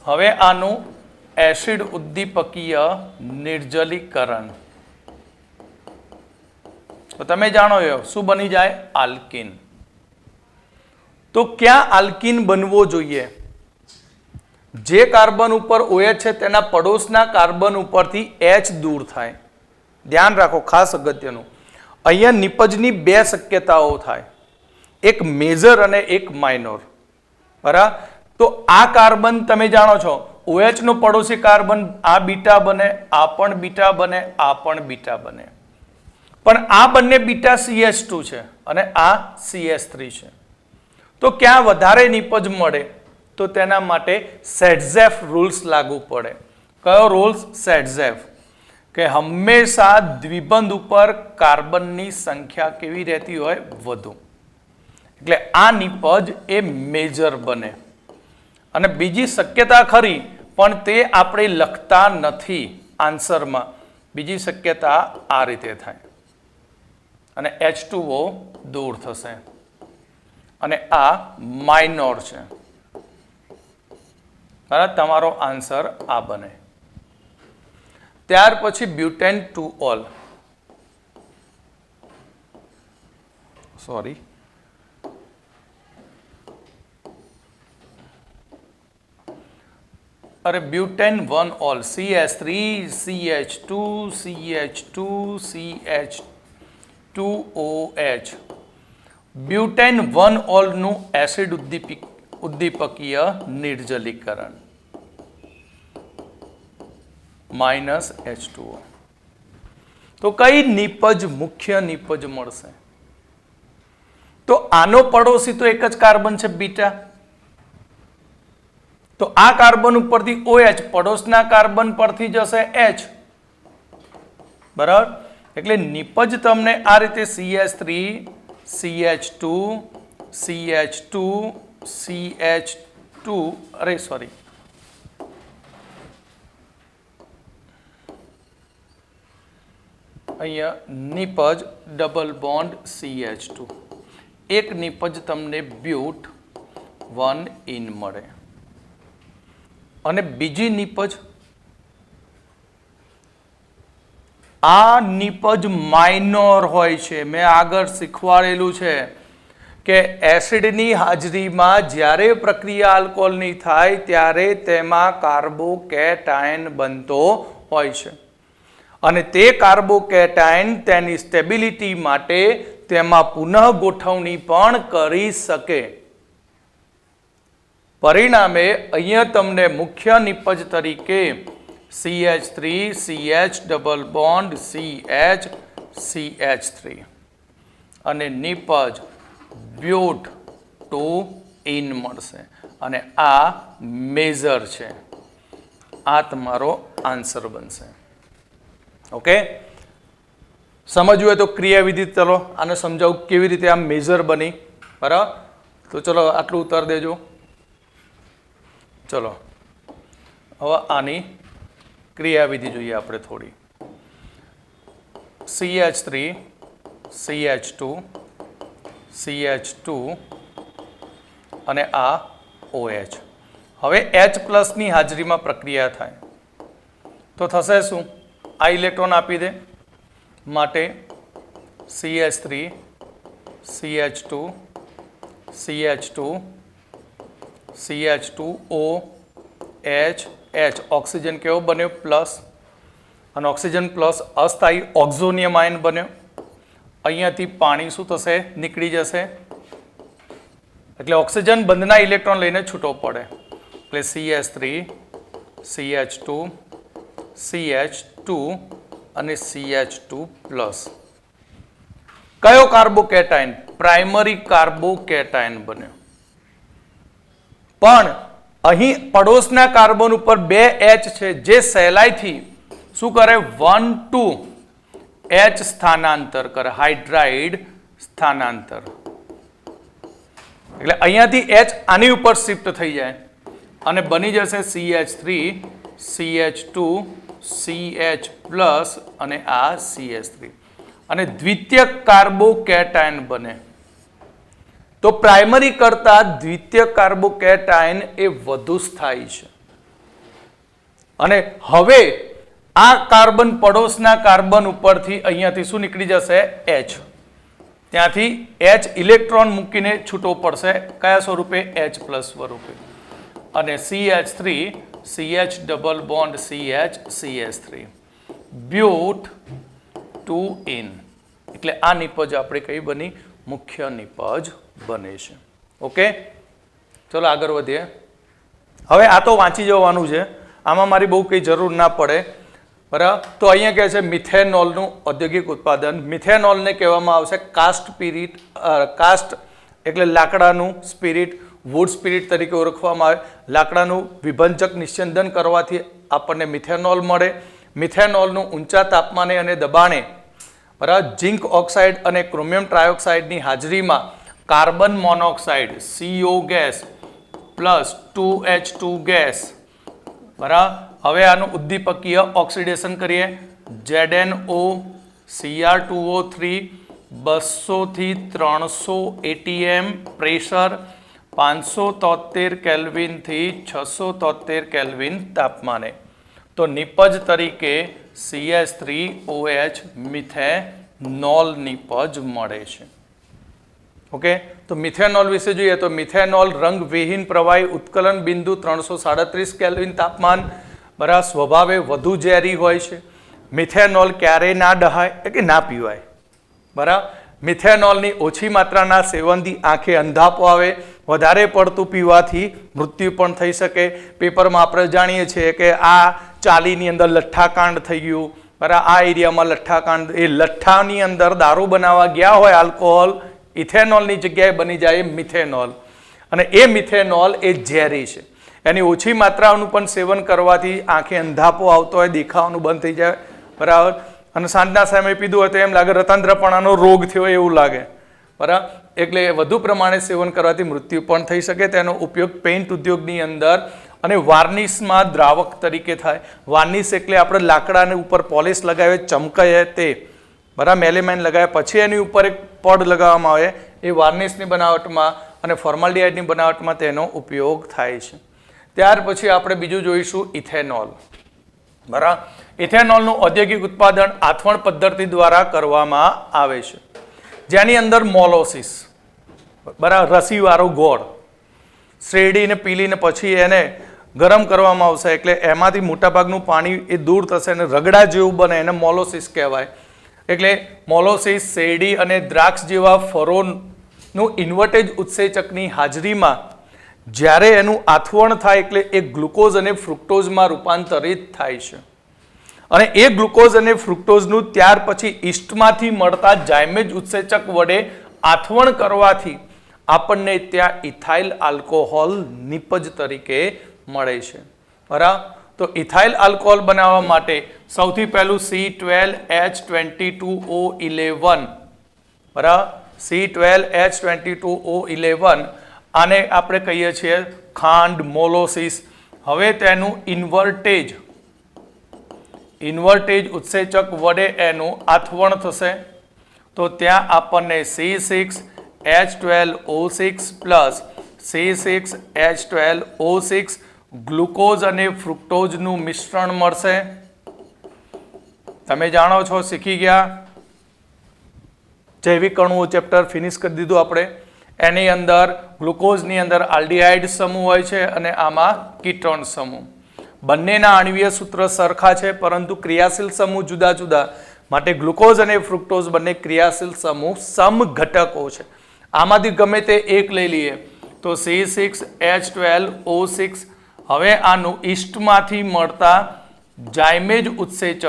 હવે આનું એસિડ ઉદ્દીપકીય નિર્જલીકરણ. તો તમે જાણો છો શું બની જાય? આલ્કીન. તો ક્યાં આલ્કીન બનવો જોઈએ? જે કાર્બન ઉપર OH છે તેના પડોશના કાર્બન ઉપરથી H દૂર થાય. ધ્યાન રાખો, ખાસ અગત્યનું. અહીંયા નિપજની બે શક્યતાઓ થાય, એક મેજર અને એક માઇનોર. બરાબર? તો આ કાર્બન તમે જાણો છો, OH નો પડોશી કાર્બન આ બીટા બને, આ પણ બીટા બને, આ પણ બીટા બને. પણ આ બંને બીટા CH2 છે અને આ CH3 છે. તો ક્યાં વધારે નિપજ મળે? તો તેના માટે સેડઝેફ રૂલ્સ લાગુ પડે. કયો રૂલ્સ? સેડઝેફ. કે હંમેશા દ્વિબંધ ઉપર કાર્બનની સંખ્યા કેવી રહેતી હોય? વધુ. એટલે આ નિપજ એ મેજર બને. અને બીજી શક્યતા ખરી, પણ તે આપણે લખતા નથી આન્સરમાં. બીજી શક્યતા આ રીતે થાય અને H2O દૂર થશે અને આ માઇનોર છે. બરાબર? તમારો આન્સર આ બને. ત્યાર પછી બ્યુટેન 2-ol. સોરી, અરે butane 1-ol, CH3 CH2 CH2 CH2OH. Butane 1-ol નું એસિડ ઉદ્દીપકીય નિર્જલીકરણ -H2O. તો કઈ નિપજ મુખ્ય નિપજ મળશે? તો આનો પડોશી તો એક જ કાર્બન છે, બીટા. તો આ કાર્બન ઉપરથી OH, પડોશના કાર્બન પરથી જશે H. બરાબર? એટલે નિપજ તમને આ રીતે CH3 CH2 CH2 CH2 અરે સોરી અહીંયા નિપજ ડબલ બોન્ડ CH2. એક નિપજ તમને બ્યુટ 1-in મળે. અને બીજી નિપજ, આ નિપજ માઇનોર હોય છે. મેં આગળ શીખવાડેલું છે કે એસિડની હાજરીમાં જ્યારે પ્રક્રિયા આલ્કોહોલની થાય ત્યારે તેમાં કાર્બોકેટાયન બનતો હોય છે અને તે કાર્બોકેટાયન તેની સ્ટેબિલિટી માટે તેમાં પુનઃ ગોઠવણી પણ કરી શકે. પરિણામે અહીંયા તમને મુખ્ય નિપજ તરીકે CH3 CH double bond CH CH3 અને નિપજ બ્યુટ 2-in મળશે અને આ મેજર છે. આ તમારો આન્સર બનશે. ઓકે, સમજવું હોય તો ક્રિયાવિધિ, ચલો આને સમજાવું કેવી રીતે આ મેજર બની. બરાબર? તો ચલો આટલું ઉત્તર દેજો. ચલો હવે આની ક્રિયાવિધિ જોઈએ આપણે થોડી. CH3 CH2 CH2 અને આ OH. હવે H+ ની હાજરીમાં પ્રક્રિયા થાય તો થશે શું? આ ઇલેક્ટ્રોન આપી દે, માટે CH3 CH2 CH2 CH2O H H. Oxygen કેવો બન્યો? પ્લસ. અને ઓક્સિજન પ્લસ અસ્થાયી ઓક્ઝોનિયમ આયન બન્યો. અહીંયાથી પાણી શું થશે? નીકળી જશે. એટલે ઓક્સિજન બંધના ઇલેક્ટ્રોન લઈને છૂટો પડે. એટલે CH3 CH2 CH2 અને CH2 પ્લસ. કયો કાર્બોકેટાયન? પ્રાઇમરી કાર્બોકેટાયન બન્યો. પણ અહીં પડોશના કાર્બન ઉપર 2 H છે જે સહેલાઈથી શું કરે? 1,2 H સ્થાનાંતર કરે, હાઇડ્રાઇડ સ્થાનાંતર. એટલે અહીંયાથી H આની ઉપર શિફ્ટ થઈ જાય અને બની જશે CH3 CH2 CH પ્લસ અને આ CH3 અને દ્વિતીયક કાર્બોકેટાયન બને. તો પ્રાઇમરી કરતા દ્વિતીય કાર્બોકેટાયન એ વધુ સ્થાયી છે અને હવે આ કાર્બન પડોશના કાર્બન ઉપરથી અહીંયાથી શું નીકળી જશે? H. ત્યાંથી H ઇલેક્ટ્રોન મૂકીને છૂટો પડશે કયા સ્વરૂપે H પ્લસ સ્વરૂપે અને CH3 CH double bond CH CH3 બ્યુટ 2 in એટલે આ નિપજ આપણે કઈ બની મુખ્ય નિપજ બને છે ઓકે ચલો આગળ વધીએ હવે આ તો વાંચી જવાનું છે આમાં મારી બહુ કઈ જરૂર ના પડે બરાબર તો અહીંયા કહે છે મિથેનોલનું ઔદ્યોગિક ઉત્પાદન મિથેનોલને કહેવામાં આવશે કાસ્ટ એટલે લાકડાનું સ્પિરિટ વુડ સ્પિરિટ તરીકે ઓળખવામાં આવે લાકડાનું વિભંજક નિસ્યંદન કરવાથી આપણને મિથેનોલ મળે મિથેનોલનું ઊંચા તાપમાને અને દબાણે બરાબર ઝિંક ઓક્સાઇડ અને ક્રોમિયમ ટ્રાયોક્સાઇડની હાજરીમાં carbon monoxide CO gas plus 2H2 gas બરાબર હવે આનું ઉદ્દીપકીય ઓક્સિડેશન કરીએ ZnO Cr2O3 200 થી 300 atm પ્રેશર 573 કેલ્વિન થી 673 કેલ્વિન તાપમાને તો નિપજ તરીકે CH3OH મિથેનોલ નિપજ મળે છે ઓકે તો મિથેનોલ વિશે જોઈએ તો મિથેનોલ રંગવિહીન પ્રવાહી ઉત્કલન બિંદુ 337 કેલ્વિન તાપમાન બરાબર સ્વભાવે વધુ ઝેરી હોય છે મિથેનોલ ક્યારેય ના ડહાય કે ના પીવાય બરાબર મિથેનોલની ઓછી માત્રાના સેવનથી આંખે અંધાપો આવે વધારે પડતું પીવાથી મૃત્યુ પણ થઈ શકે પેપરમાં આપણે જાણીએ છીએ કે આ ચાલીની અંદર લઠ્ઠાકાંડ થઈ ગયું બરાબર આ એરિયામાં લઠ્ઠાકાંડ એ લઠ્ઠાની અંદર દારૂ બનાવવા ગયા હોય આલ્કોહોલ ઇથેનોલની જગ્યાએ બની જાય મિથેનોલ અને એ મિથેનોલ એ ઝેરી છે એની ઓછી માત્રાનું પણ સેવન કરવાથી આંખે અંધાપો આવતો હોય દેખાવાનું બંધ થઈ જાય બરાબર અને સાંજના સમયે પીધું હોય તો એમ લાગે રતાંતરપણાનો રોગ થયો એવું લાગે બરાબર એટલે વધુ પ્રમાણે સેવન કરવાથી મૃત્યુ પણ થઈ શકે તેનો ઉપયોગ પેઇન્ટ ઉદ્યોગની અંદર અને વાર્નિશમાં દ્રાવક તરીકે થાય વાર્નિશ એટલે આપણે લાકડાને ઉપર પોલિશ લગાવે ચમકાય તે બરાબર મેલેમાઇન લગાવે પછી એની ઉપર એક પડ લગાવવામાં આવે એ વાર્નિશની બનાવટમાં અને ફોર્માલ્ડિહાઇડની બનાવટમાં તેનો ઉપયોગ થાય છે ત્યાર પછી આપણે બીજું જોઈશું ઇથેનોલ બરાબર ઇથેનોલનું ઔદ્યોગિક ઉત્પાદન આથવણ પદ્ધતિ દ્વારા કરવામાં આવે છે જેની અંદર મોલોસિસ બરાબર રસીવાળો ગોળ શેરડીને પીલીને પછી એને ગરમ કરવામાં આવશે એટલે એમાંથી મોટાભાગનું પાણી એ દૂર થશે અને રગડા જેવું બને એને મોલોસિસ કહેવાય એટલે મોલોસિસ શેરડી અને દ્રાક્ષ જેવા ફળોનું ઇન્વર્ટેજ ઉત્સેચકની હાજરીમાં જ્યારે એનું આથવણ થાય એટલે એ ગ્લુકોઝ અને ફ્રુક્ટોઝમાં રૂપાંતરિત થાય છે અને એ ગ્લુકોઝ અને ફ્રુક્ટોઝનું ત્યાર પછી ઈસ્ટમાંથી મળતા જાયમેજ ઉત્સેચક વડે આથવણ કરવાથી આપણને ત્યાં ઇથાઇલ આલ્કોહોલ નિપજ તરીકે મળે છે બરાબર તો ઇથાઇલ આલ્કોહોલ બનાવવા માટે સૌથી પહેલું C12H22O11 બરાબર C12H22O11 આને આપણે કહીએ છીએ ખાંડ મોલોસિસ હવે તેનું ઇન્વર્ટેજ ઉત્સેચક વડે એનું આથવણ થશે તો ત્યાં આપણને C6H12O6 પ્લસ C6H12O6 ગ્લુકોઝ અને ફ્રુક્ટોઝનું મિશ્રણ મળશે તમે જાણો છો શીખી ગયા જૈવિક અણુઓ ચેપ્ટર ફિનિશ કરી દીધું આપણે એની અંદર ગ્લુકોઝની અંદર આલ્ડીહાઇડ સમૂહ હોય છે અને આમાં કીટોન સમૂહ બંનેના આણ્વીય સૂત્ર સરખા છે પરંતુ ક્રિયાશીલ સમૂહ જુદા જુદા માટે ગ્લુકોઝ અને ફ્રુક્ટોઝ બંને ક્રિયાશીલ સમૂહ સમઘટકો છે આમાંથી ગમે તે એક લઈ લઈએ તો C6H12O6 હવે આનું ઈસ્ટમાંથી મળતા જાયમેજ ઉત્સેચક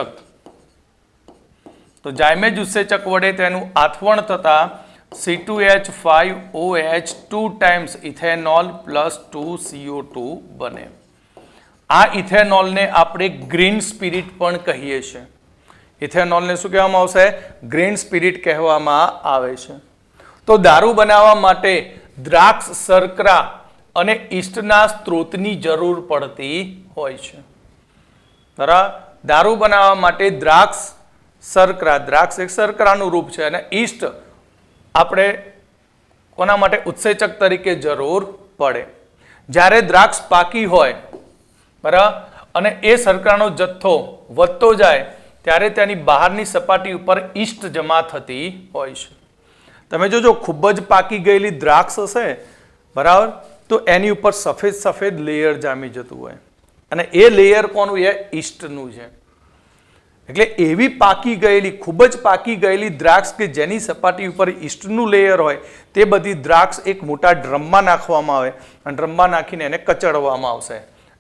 તો જાયમેજ ઉત્સેચક વડે તેનું આથવણ થતા C2H5OH 2 times ethanol plus 2CO2 બને આ ઇથેનોલને આપણે ગ્રીન સ્પિરિટ પણ કહીએ છીએ ઇથેનોલને શું કહેવામાં આવશે ગ્રીન સ્પિરિટ કહેવામાં આવે છે તો દારૂ બનાવવા માટે દ્રાક્ષ શર્કરા અને ઈસ્ટના સ્ત્રોતની જરૂર પડતી હોય છે બરાબર દારૂ બનાવવા માટે દ્રાક્ષ એક શર્કરાનું રૂપ છે અને ઈસ્ટ આપણે કોના માટે ઉત્સેચક તરીકે જરૂર પડે જ્યારે દ્રાક્ષ પાકી હોય બરાબર અને એ શર્કરાનો જથ્થો વધતો જાય ત્યારે તેની બહારની સપાટી ઉપર ઈસ્ટ જમા થતી હોય છે તમે જોજો ખૂબ જ પાકી ગયેલી દ્રાક્ષ હશે બરાબર, તો એની ઉપર સફેદ સફેદ લેયર જામી જતું હોય અને એ લેયર કોનું છે? ઈસ્ટનું છે. એટલે એવી પાકી ગયેલી ખૂબ જ પાકી ગયેલી દ્રાક્ષ કે જેની સપાટી ઉપર ઈસ્ટનું લેયર હોય તે બધી દ્રાક્ષ એક મોટા ડ્રમમાં નાખવામાં આવે અને ડ્રમમાં નાખીને એને કચડવામાં આવશે,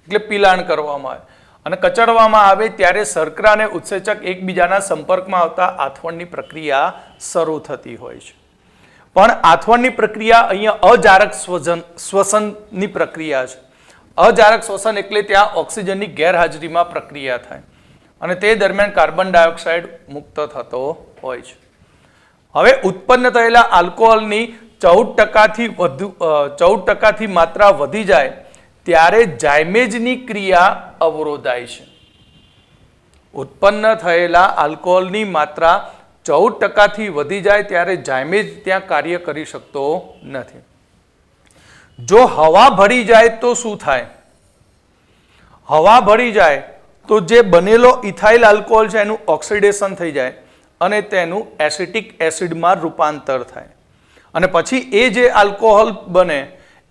એટલે પિલાણ કરવામાં આવે. અને કચડવામાં આવે ત્યારે શર્કરા અને ઉત્સેચક એકબીજાના સંપર્કમાં આવતા આથવણની પ્રક્રિયા શરૂ થતી હોય છે. પણ આથવણની પ્રક્રિયા અહીંયા અજારક શ્વસનની પ્રક્રિયા છે. અજારક શ્વસન એટલે ત્યાં ઓક્સિજનની ગેરહાજરીમાં પ્રક્રિયા થાય અને તે દરમિયાન કાર્બન ડાયોક્સાઇડ મુક્ત થતો હોય છે. હવે ઉત્પન્ન થયેલા આલ્કોહોલની 14% માત્રા વધી જાય ત્યારે જાયમેજની ક્રિયા અવરોધાય છે. ઉત્પન્ન થયેલા આલ્કોહોલની માત્રા 14% વધી જાય ત્યારે જાયમેજ ત્યાં કાર્ય કરી શકતો નથી. જો હવા ભળી જાય તો શું થાય? હવા ભળી જાય તો જે બનેલો ઇથાઇલ આલ્કોહોલ છે એનું ઓક્સિડેશન થઈ જાય અને તેનું એસિટિક એસિડમાં રૂપાંતર થાય અને પછી એ જે આલ્કોહોલ બને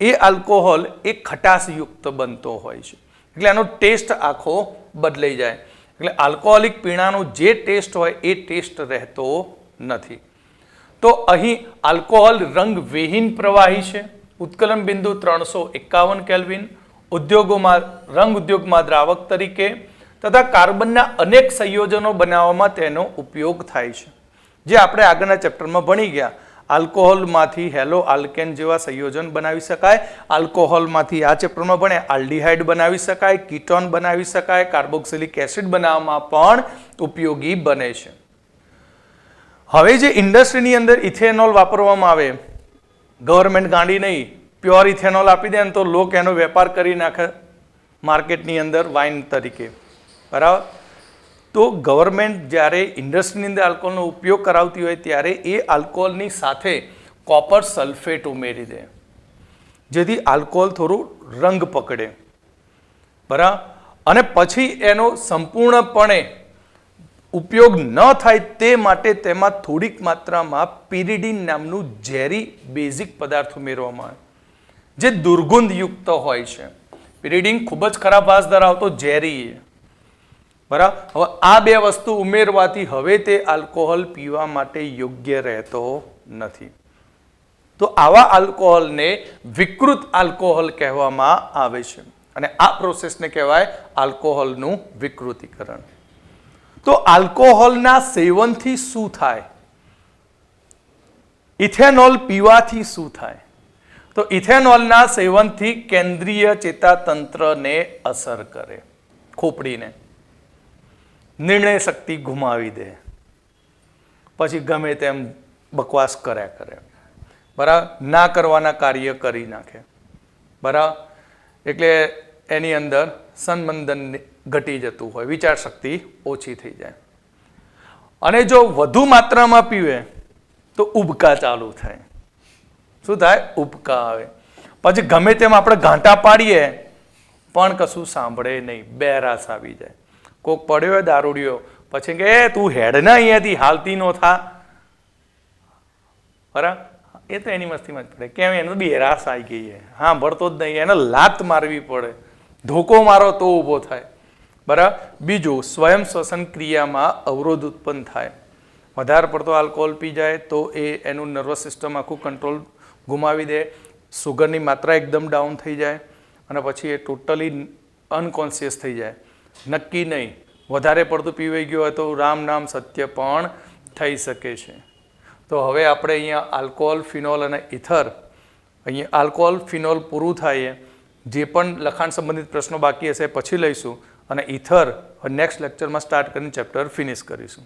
એ આલ્કોહોલ એ ખટાશયુક્ત બનતો હોય છે. એટલે એનો ટેસ્ટ આખો બદલાઈ જાય. એટલે આલ્કોહોલિક પીણાનો જે ટેસ્ટ હોય એ ટેસ્ટ રહેતો નથી. તો અહીં આલ્કોહોલ રંગવિહીન પ્રવાહી છે. ઉત્કલન બિંદુ 351 કેલ્વિન. ઉદ્યોગોમાં રંગ ઉદ્યોગમાં દ્રાવક તરીકે તથા કાર્બનના અનેક સંયોજનો બનાવવામાં તેનો ઉપયોગ થાય છે, જે આપણે આગળના ચેપ્ટરમાં ભણી ગયા. આલ્કોહોલમાંથી હેલો આલ્કેન જેવા સંયોજન બનાવી શકાય. આલ્કોહોલમાંથી આ ચેપ્ટરમાં ભણે આલ્ડીહાઇડ બનાવી શકાય, કીટોન બનાવી શકાય, કાર્બોક્સિલિક એસિડ બનાવવામાં પણ ઉપયોગી બને છે. હવે જે ઇન્ડસ્ટ્રીની અંદર ઇથેનોલ વાપરવામાં આવે, ગવર્મેન્ટ ગાંડી નહીં, પ્યોર ઇથેનોલ આપી દે ને તો લોક એનો વેપાર કરી નાખે માર્કેટની અંદર વાઇન તરીકે, બરાબર. તો ગવર્મેન્ટ જ્યારે ઇન્ડસ્ટ્રીની અંદર આલ્કોહોલનો ઉપયોગ કરાવતી હોય ત્યારે એ આલ્કોહોલની સાથે કોપર સલ્ફેટ ઉમેરી દે, જેથી આલ્કોહોલ થોડું રંગ પકડે, બરાબર. અને પછી એનો સંપૂર્ણપણે ઉપયોગ ન થાય તે માટે તેમાં થોડીક માત્રામાં પિરિડીન નામનું ઝેરી બેઝિક પદાર્થ ઉમેરવામાં આવે, જે દુર્ગંધયુક્ત હોય છે. પિરિડીન ખૂબ જ ખરાબ વાસ ધરાવતો ઝેરી છે, બરાબર. હવે આ બે વસ્તુ ઉમેરવાથી હવે તે આલ્કોહોલ પીવા માટે યોગ્ય રહેતો નથી. તો આવા આલ્કોહોલને વિકૃત આલ્કોહોલ કહેવામાં આવે છે અને આ પ્રોસેસને કહેવાય આલ્કોહોલનું વિકૃતિકરણ. તો આલ્કોહોલના સેવનથી શું થાય? ઇથેનોલ પીવાથી શું થાય? તો ઇથેનોલના સેવનથી કેન્દ્રીય ચેતાતંત્રને અસર કરે, ખોપડીને, નિર્ણય શક્તિ ગુમાવી દે, પછી ગમે તેમ બકવાસ કર્યા કરે, બરાબર. ના કરવાના કાર્ય કરી નાખે, બરાબર. એટલે એની અંદર સંબંધન ઘટી જતું હોય, વિચાર શક્તિ ઓછી થઈ જાય. અને જો વધુ માત્રામાં પીવે તો ઉબકા ચાલુ થાય. શું થાય? ઉબકા આવે. પછી ગમે તેમ આપણે ઘાંટા પાડીએ પણ કશું સાંભળે નહીં, બેરાસ આવી જાય. કોક પડ્યો હોય દારૂડિયો, પછી કે તું હેડ ના અહીંયાથી, હાલતી નો થા, બરાબર. એ તો એની મસ્તીમાં જ પડે. કેમ? એનો બેરાસ આવી ગઈ છે, હા ભરતો જ નહીં, એને લાત મારવી પડે, ધોકો મારો તો ઊભો થાય, બરાબર. બીજું, સ્વયં શ્વસન ક્રિયામાં અવરોધ ઉત્પન્ન થાય. વધારે પડતો આલ્કોહોલ પી જાય તો એ એનું નર્વસ સિસ્ટમ આખું કંટ્રોલ ગુમાવી દે, સુગરની માત્રા એકદમ ડાઉન થઈ જાય અને પછી એ ટોટલી અનકોન્શિયસ થઈ જાય. નક્કી નહીં, વધારે પડતું પીવાઈ ગયું હોય તો રામ નામ સત્ય પણ થઈ શકે છે. તો હવે આપણે અહીંયા આલ્કોહોલ, ફિનોલ અને ઇથર, અહીંયા આલ્કોહોલ, ફિનોલ પૂરું થાય. જે પણ લખાણ સંબંધિત પ્રશ્નો બાકી હશે પછી લઈશું અને ઇથર નેક્સ્ટ લેક્ચરમાં સ્ટાર્ટ કરીને ચેપ્ટર ફિનિશ કરીશું.